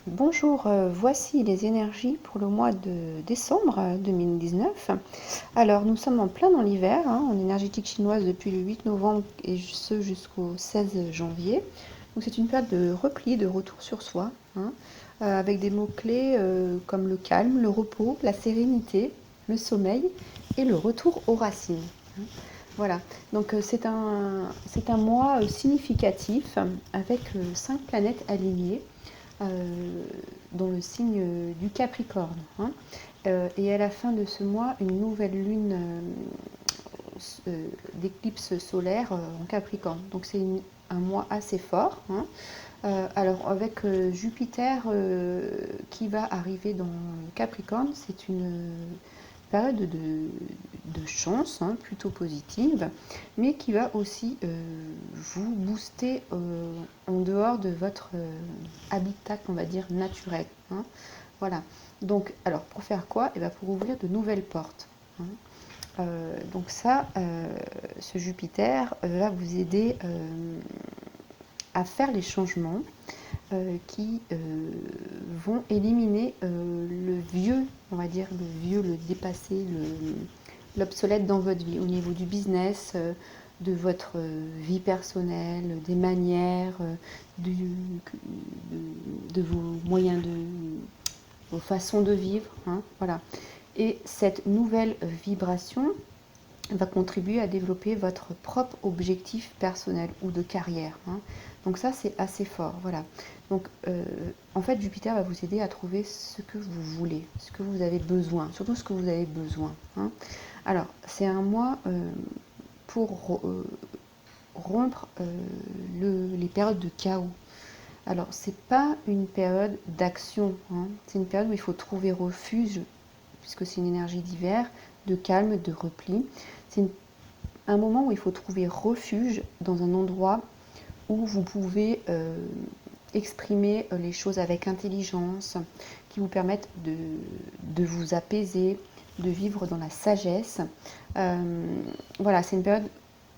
Bonjour, voici les énergies pour le mois de décembre 2019. Alors, nous sommes en plein dans l'hiver, en énergétique chinoise depuis le 8 novembre et ce jusqu'au 16 janvier. Donc, c'est une période de repli, de retour sur soi, avec des mots-clés comme le calme, le repos, la sérénité, le sommeil et le retour aux racines. Voilà, donc c'est un mois significatif avec 5 planètes alignées euh, dans le signe du Capricorne. Et à la fin de ce mois, une nouvelle lune d'éclipse solaire en Capricorne. Donc c'est un mois assez fort. Alors avec Jupiter qui va arriver dans le Capricorne, c'est une période de chance, plutôt positive, mais qui va aussi vous booster en dehors de votre habitat, on va dire, naturel. Voilà. Donc, alors, pour faire quoi? Eh bien, pour ouvrir de nouvelles portes. Donc ça, ce Jupiter va vous aider à faire les changements qui vont éliminer le vieux, on va dire, le vieux, le dépassé, l'obsolète dans votre vie, au niveau du business, de votre vie personnelle, des manières, de vos moyens vos façons de vivre. Voilà. Et cette nouvelle vibration va contribuer à développer votre propre objectif personnel ou de carrière. Donc ça, c'est assez fort. Voilà. Donc, en fait, Jupiter va vous aider à trouver ce que vous voulez, ce que vous avez besoin, surtout ce que vous avez besoin. Alors, c'est un mois pour rompre les périodes de chaos. Alors, c'est pas une période d'action, c'est une période où il faut trouver refuge, puisque c'est une énergie d'hiver, de calme, de repli. C'est un moment où il faut trouver refuge dans un endroit où vous pouvez exprimer les choses avec intelligence, qui vous permettent de vous apaiser, de vivre dans la sagesse. Voilà, c'est une période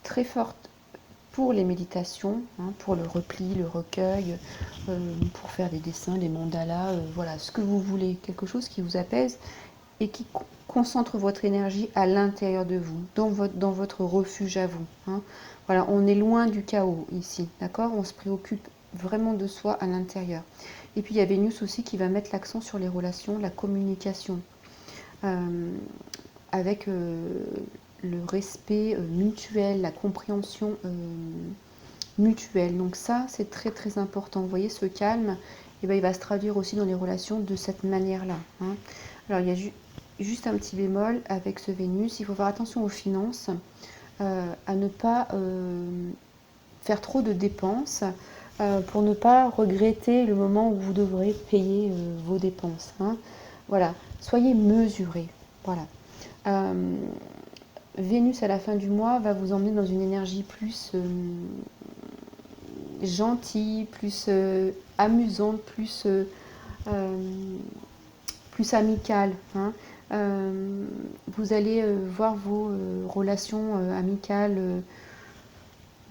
très forte pour les méditations, pour le repli, le recueil, pour faire des dessins, des mandalas, voilà, ce que vous voulez, quelque chose qui vous apaise et qui concentre votre énergie à l'intérieur de vous, dans votre refuge à vous. Voilà, on est loin du chaos ici, d'accord? On se préoccupe vraiment de soi à l'intérieur. Et puis il y a Vénus aussi qui va mettre l'accent sur les relations, la communication, avec le respect mutuel, la compréhension mutuelle. Donc ça, c'est très très important. Vous voyez, ce calme, eh ben, il va se traduire aussi dans les relations de cette manière-là. Alors il y a juste un petit bémol avec ce Vénus, il faut faire attention aux finances, à ne pas faire trop de dépenses pour ne pas regretter le moment où vous devrez payer vos dépenses. Voilà, soyez mesurés. Voilà. Vénus à la fin du mois va vous emmener dans une énergie plus gentille, plus amusante, plus amicale. Vous allez voir vos relations amicales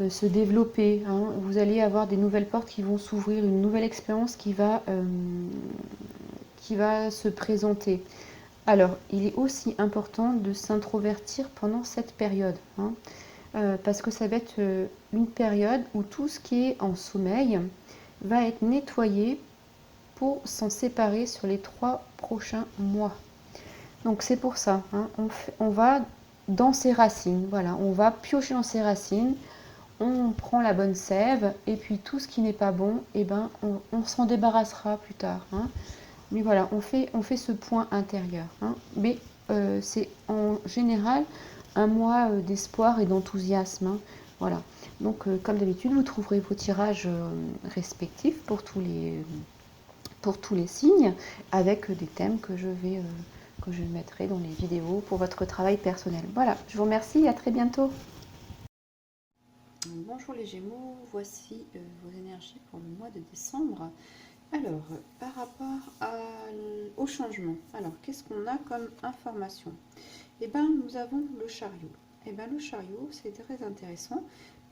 se développer. Vous allez avoir des nouvelles portes qui vont s'ouvrir, une nouvelle expérience qui va se présenter. Alors, il est aussi important de s'introvertir pendant cette période, parce que ça va être une période où tout ce qui est en sommeil va être nettoyé pour s'en séparer sur les 3 prochains mois. Donc c'est pour ça, on va dans ses racines, voilà, on va piocher dans ses racines, on prend la bonne sève, et puis tout ce qui n'est pas bon, eh ben, on s'en débarrassera plus tard. Mais voilà, on fait ce point intérieur. Mais c'est en général un mois d'espoir et d'enthousiasme. Voilà. Donc, comme d'habitude, vous trouverez vos tirages respectifs pour tous les signes, avec des thèmes que je mettrai dans les vidéos pour votre travail personnel. Voilà, je vous remercie et à très bientôt. Bonjour les Gémeaux, voici vos énergies pour le mois de décembre. Alors, par rapport au changement, alors qu'est-ce qu'on a comme information? Eh bien, nous avons le chariot. Eh bien, le chariot, c'est très intéressant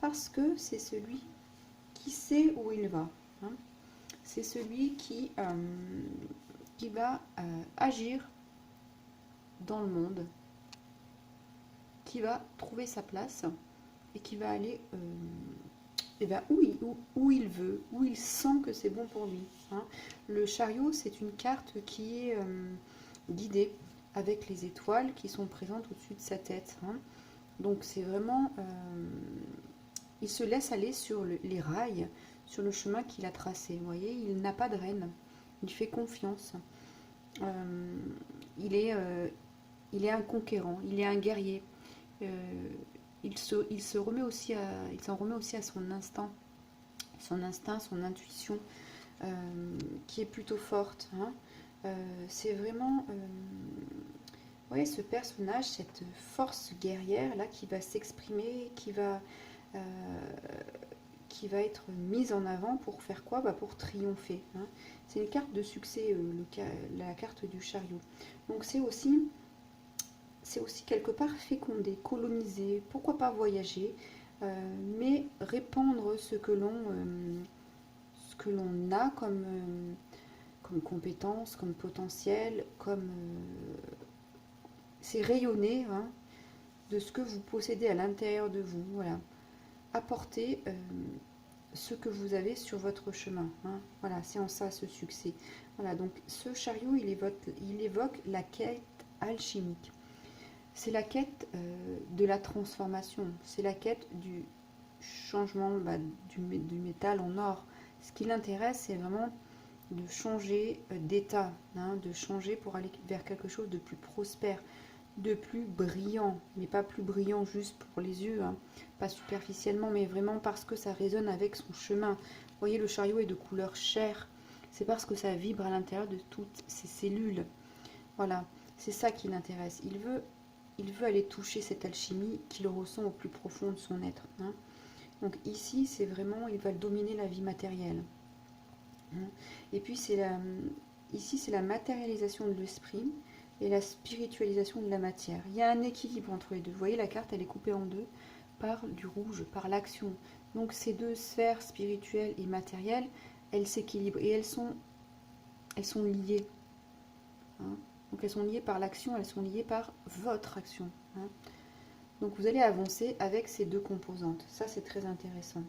parce que c'est celui qui sait où il va. c'est celui qui va agir dans le monde, qui va trouver sa place et qui va aller où il veut, où il sent que c'est bon pour lui. Hein. Le chariot, c'est une carte qui est guidée avec les étoiles qui sont présentes au-dessus de sa tête. Hein. Donc c'est vraiment... il se laisse aller sur les rails, sur le chemin qu'il a tracé. Vous voyez, il n'a pas de rêne. Il fait confiance. Il est un conquérant, il est un guerrier. Il s'en remet aussi à son instinct, son intuition, qui est plutôt forte. Hein. C'est vraiment, ouais, ce personnage, cette force guerrière là qui va s'exprimer, qui va être mise en avant pour faire quoi? Pour triompher. Hein. C'est une carte de succès, la carte du chariot. Donc c'est aussi quelque part féconder, coloniser, pourquoi pas voyager, mais répandre ce que l'on a comme compétence, comme potentiel, c'est rayonner, hein, de ce que vous possédez à l'intérieur de vous. Voilà. Apporter ce que vous avez sur votre chemin. Hein. Voilà, c'est en ça ce succès. Voilà, donc ce chariot, il évoque la quête alchimique. C'est la quête de la transformation, c'est la quête du changement du métal en or. Ce qui l'intéresse, c'est vraiment de changer d'état, hein, de changer pour aller vers quelque chose de plus prospère, de plus brillant, mais pas plus brillant juste pour les yeux, hein, pas superficiellement, mais vraiment parce que ça résonne avec son chemin. Vous voyez, le chariot est de couleur chair, c'est parce que ça vibre à l'intérieur de toutes ses cellules. Voilà, c'est ça qui l'intéresse. Il veut aller toucher cette alchimie qu'il ressent au plus profond de son être. Hein. Donc ici, c'est vraiment, il va dominer la vie matérielle. Hein. Et puis, ici, c'est la matérialisation de l'esprit et la spiritualisation de la matière. Il y a un équilibre entre les deux. Vous voyez, la carte, elle est coupée en deux par du rouge, par l'action. Donc ces deux sphères spirituelles et matérielles, elles s'équilibrent et elles sont liées. Hein. Donc elles sont liées par l'action, elles sont liées par votre action. Hein. Donc vous allez avancer avec ces deux composantes. Ça, c'est très intéressant.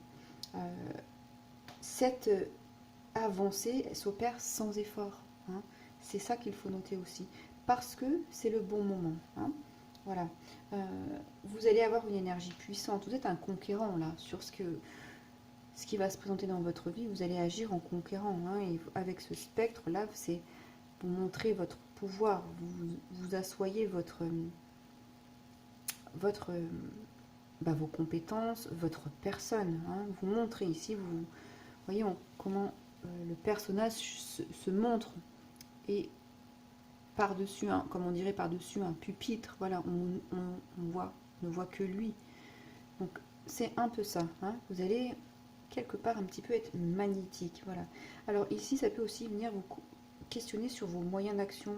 Cette avancée s'opère sans effort. Hein. C'est ça qu'il faut noter aussi. Parce que c'est le bon moment. Hein. Voilà. Vous allez avoir une énergie puissante. Vous êtes un conquérant là sur ce qui va se présenter dans votre vie. Vous allez agir en conquérant. Hein. Et avec ce spectre là, c'est pour montrer votre pouvoir. Vous assoyez vos compétences, votre personne. Hein. Vous montrez ici, vous voyez comment le personnage se montre. Et par-dessus, comme on dirait par-dessus un pupitre, voilà, on ne voit que lui. Donc c'est un peu ça. Hein. Vous allez quelque part un petit peu être magnétique. Voilà. Alors ici, ça peut aussi venir vous questionner sur vos moyens d'action,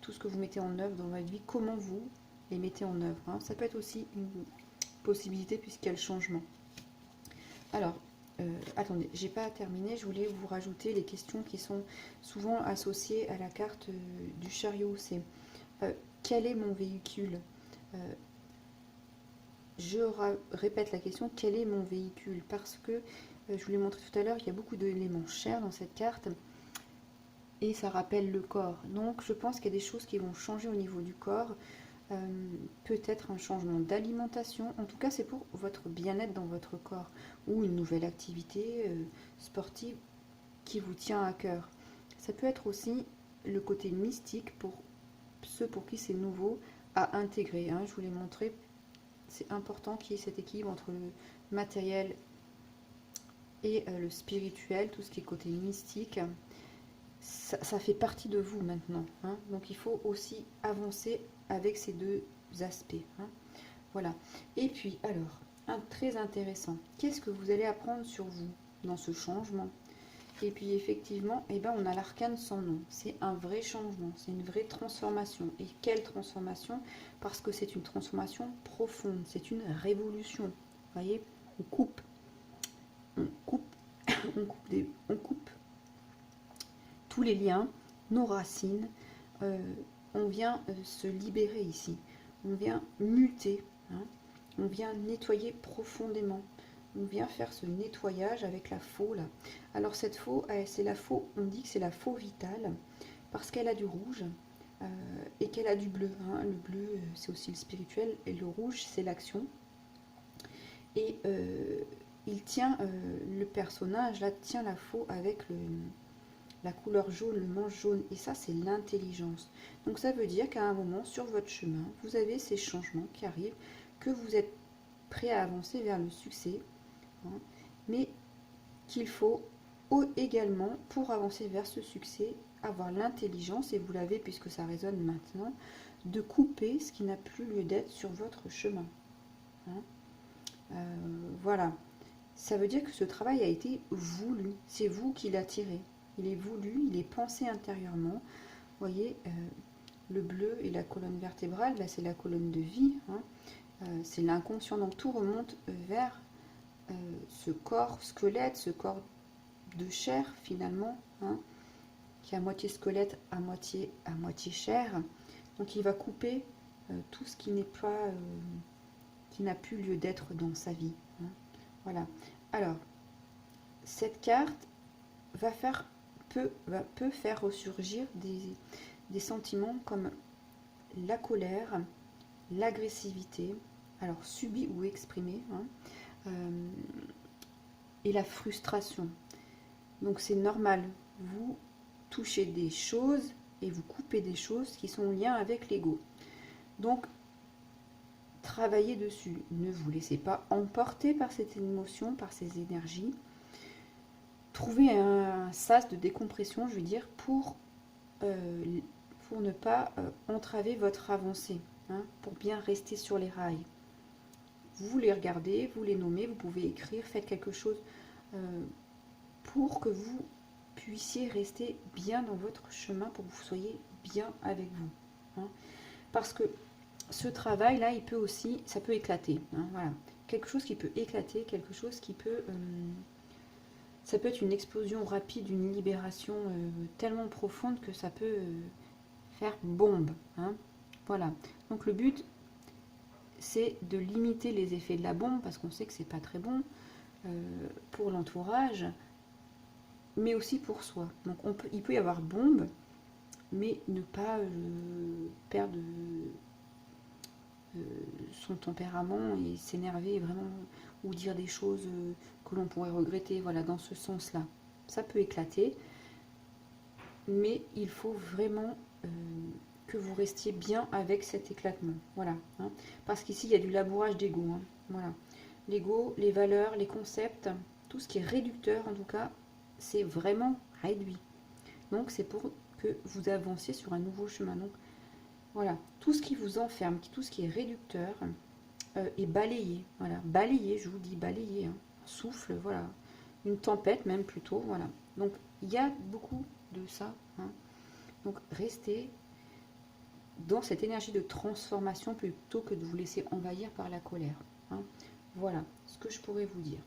tout ce que vous mettez en œuvre dans votre vie, comment vous les mettez en œuvre. Hein. Ça peut être aussi une possibilité puisqu'il y a le changement. Alors, attendez, j'ai pas terminé, je voulais vous rajouter les questions qui sont souvent associées à la carte du chariot. C'est quel est mon véhicule? Je répète la question, quel est mon véhicule? Parce que, je vous l'ai montré tout à l'heure, il y a beaucoup d'éléments chers dans cette carte. Et ça rappelle le corps. Donc je pense qu'il y a des choses qui vont changer au niveau du corps. Peut-être un changement d'alimentation. En tout cas, c'est pour votre bien-être dans votre corps. Ou une nouvelle activité sportive qui vous tient à cœur. Ça peut être aussi le côté mystique pour ceux pour qui c'est nouveau à intégrer. Hein. Je vous l'ai montré. C'est important qu'il y ait cet équilibre entre le matériel et le spirituel, tout ce qui est côté mystique. Ça fait partie de vous maintenant. Hein. Donc il faut aussi avancer avec ces deux aspects. Hein. Voilà. Et puis, alors, très intéressant. Qu'est-ce que vous allez apprendre sur vous dans ce changement? Et puis, effectivement, on a l'arcane sans nom. C'est un vrai changement. C'est une vraie transformation. Et quelle transformation? Parce que c'est une transformation profonde. C'est une révolution. Vous voyez, on coupe on coupe tous les liens, nos racines. On vient se libérer ici. On vient muter. Hein, on vient nettoyer profondément. On vient faire ce nettoyage avec la faux là. Alors cette faux, c'est la faux, on dit que c'est la faux vitale parce qu'elle a du rouge et qu'elle a du bleu. Hein. Le bleu, c'est aussi le spirituel et le rouge, c'est l'action. Et il tient, le personnage là tient la faux avec la couleur jaune, le manche jaune. Et ça, c'est l'intelligence. Donc ça veut dire qu'à un moment sur votre chemin, vous avez ces changements qui arrivent, que vous êtes prêt à avancer vers le succès. Hein, mais qu'il faut également, pour avancer vers ce succès, avoir l'intelligence, et vous l'avez puisque ça résonne maintenant, de couper ce qui n'a plus lieu d'être sur votre chemin. Hein, voilà. Ça veut dire que ce travail a été voulu. C'est vous qui l'attirez. Il est voulu, il est pensé intérieurement. Vous voyez, le bleu et la colonne vertébrale, là c'est la colonne de vie. Hein, c'est l'inconscient. Donc tout remonte vers ce corps squelette, ce corps de chair finalement, hein, qui est à moitié squelette, à moitié chair. Donc il va couper tout ce qui n'est pas, qui n'a plus lieu d'être dans sa vie. Hein. Voilà. Alors, cette carte peut faire ressurgir des sentiments comme la colère, l'agressivité, alors subie ou exprimée, hein, et la frustration. Donc c'est normal, vous touchez des choses et vous coupez des choses qui sont en lien avec l'ego. Donc travaillez dessus, ne vous laissez pas emporter par cette émotion, par ces énergies. Trouvez un sas de décompression, je veux dire, pour ne pas entraver votre avancée, hein, pour bien rester sur les rails. Vous les regardez, vous les nommez, vous pouvez écrire, faites quelque chose pour que vous puissiez rester bien dans votre chemin, pour que vous soyez bien avec vous. Hein. Parce que ce travail-là, il peut aussi, ça peut éclater. Hein, voilà. Quelque chose qui peut éclater, quelque chose qui peut... ça peut être une explosion rapide, une libération tellement profonde que ça peut faire bombe. Hein. Voilà. Donc le but, c'est de limiter les effets de la bombe, parce qu'on sait que c'est pas très bon pour l'entourage, mais aussi pour soi. Donc il peut y avoir bombe, mais ne pas perdre son tempérament et s'énerver vraiment, ou dire des choses que l'on pourrait regretter, voilà, dans ce sens-là. Ça peut éclater, mais il faut vraiment que vous restiez bien avec cet éclatement, voilà, hein, parce qu'ici il y a du labourage d'ego, hein, voilà. L'ego, les valeurs, les concepts, tout ce qui est réducteur en tout cas, c'est vraiment réduit. Donc c'est pour que vous avanciez sur un nouveau chemin. Donc voilà, tout ce qui vous enferme, tout ce qui est réducteur est balayé. Voilà, balayé, je vous dis balayé, hein. Souffle, voilà, une tempête même plutôt, voilà. Donc il y a beaucoup de ça. Hein. Donc restez dans cette énergie de transformation plutôt que de vous laisser envahir par la colère. Hein. Voilà ce que je pourrais vous dire.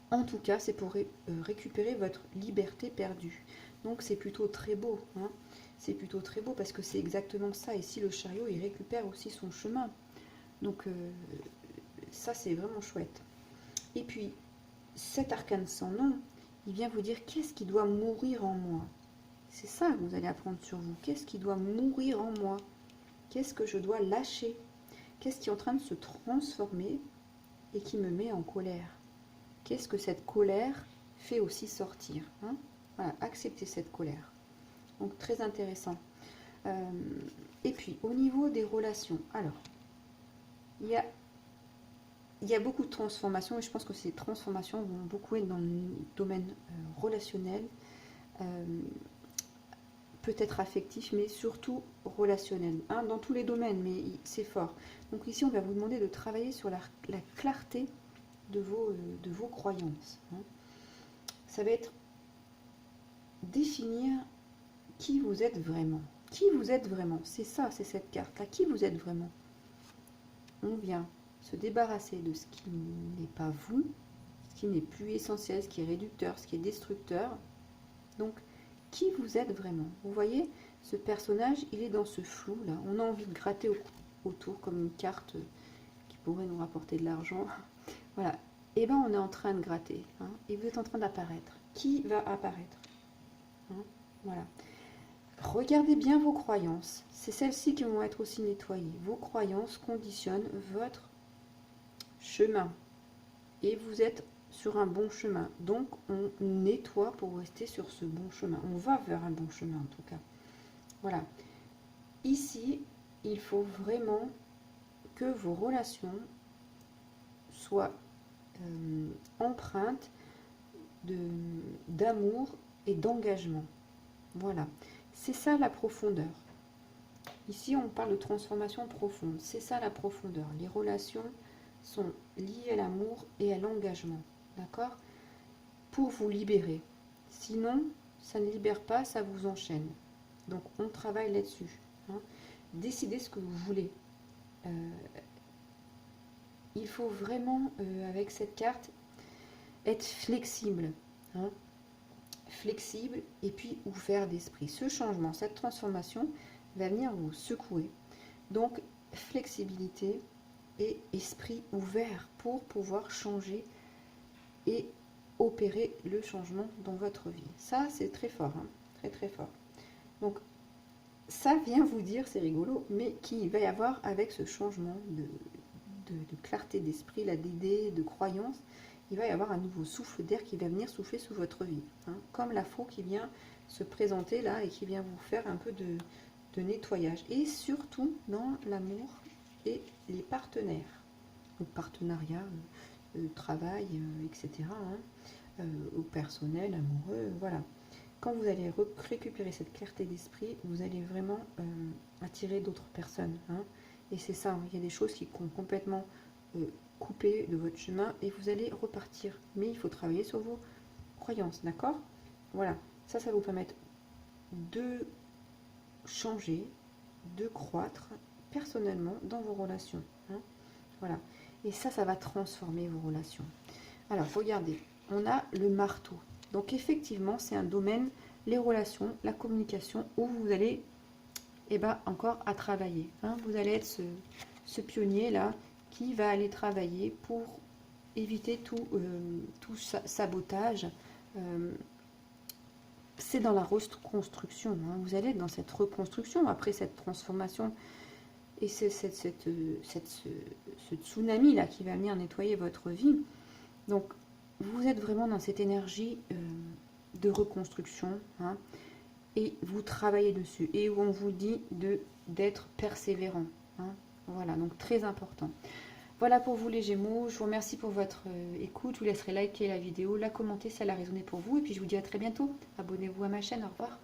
En tout cas, c'est pour récupérer votre liberté perdue. Donc c'est plutôt très beau. Hein. C'est plutôt très beau parce que c'est exactement ça. Ici, le chariot, il récupère aussi son chemin. Donc ça, c'est vraiment chouette. Et puis, cet arcane sans nom, il vient vous dire qu'est-ce qui doit mourir en moi. C'est ça que vous allez apprendre sur vous. Qu'est-ce qui doit mourir en moi? Qu'est-ce que je dois lâcher? Qu'est-ce qui est en train de se transformer et qui me met en colère? Qu'est-ce que cette colère fait aussi sortir, hein? Voilà, accepter cette colère. Donc très intéressant. Et puis au niveau des relations, alors il y a beaucoup de transformations et je pense que ces transformations vont beaucoup être dans le domaine relationnel, peut-être affectif, mais surtout relationnel, hein, dans tous les domaines, mais c'est fort. Donc ici on va vous demander de travailler sur la clarté de vos croyances. Hein. Ça va être définir qui vous êtes vraiment. Qui vous êtes vraiment, c'est ça, c'est cette carte-là. Qui vous êtes vraiment. On vient se débarrasser de ce qui n'est pas vous, ce qui n'est plus essentiel, ce qui est réducteur, ce qui est destructeur. Donc, qui vous êtes vraiment? Vous voyez, ce personnage, il est dans ce flou là. On a envie de gratter autour comme une carte qui pourrait nous rapporter de l'argent. Voilà. Et bien, on est en train de gratter. Hein, et vous êtes en train d'apparaître. Qui va apparaître? Hein, voilà. Regardez bien vos croyances. C'est celles-ci qui vont être aussi nettoyées. Vos croyances conditionnent votre chemin. Et vous êtes sur un bon chemin. Donc, on nettoie pour rester sur ce bon chemin. On va vers un bon chemin, en tout cas. Voilà. Ici, il faut vraiment que vos relations soient empreintes d'amour et d'engagement. Voilà. C'est ça la profondeur. Ici, on parle de transformation profonde. C'est ça la profondeur. Les relations sont liées à l'amour et à l'engagement. D'accord? Pour vous libérer. Sinon, ça ne libère pas, ça vous enchaîne. Donc, on travaille là-dessus. Hein. Décidez ce que vous voulez. Il faut vraiment, avec cette carte, être flexible. Hein. Flexible et puis ouvert d'esprit. Ce changement, cette transformation va venir vous secouer. Donc, flexibilité et esprit ouvert pour pouvoir changer et opérer le changement dans votre vie. Ça, c'est très fort, hein, très très fort. Donc, ça vient vous dire, c'est rigolo, mais qu'il va y avoir avec ce changement de clarté d'esprit, d'idée, de croyance, il va y avoir un nouveau souffle d'air qui va venir souffler sous votre vie. Hein, comme la faux qui vient se présenter là et qui vient vous faire un peu de nettoyage. Et surtout dans l'amour et les partenaires. Donc partenariat, travail, etc. Hein, au personnel, amoureux, voilà. Quand vous allez récupérer cette clarté d'esprit, vous allez vraiment attirer d'autres personnes. Hein, et c'est ça, hein, il y a des choses qui sont complètement coupées de votre chemin et vous allez repartir. Mais il faut travailler sur vos croyances, d'accord? Voilà, ça va vous permettre de changer, de croître personnellement dans vos relations. Hein, voilà, et ça va transformer vos relations. Alors, regardez, on a le marteau. Donc, effectivement, c'est un domaine, les relations, la communication, où vous allez encore à travailler. Hein. Vous allez être ce pionnier-là qui va aller travailler pour éviter tout sabotage. C'est dans la reconstruction. Hein. Vous allez être dans cette reconstruction après cette transformation. Et c'est ce tsunami-là qui va venir nettoyer votre vie. Donc, vous êtes vraiment dans cette énergie de reconstruction. Hein. Et vous travaillez dessus. Et où on vous dit d'être persévérant. Hein. Voilà, donc très important. Voilà pour vous les Gémeaux. Je vous remercie pour votre écoute. Je vous laisserai liker la vidéo, la commenter si elle a résonné pour vous. Et puis je vous dis à très bientôt. Abonnez-vous à ma chaîne. Au revoir.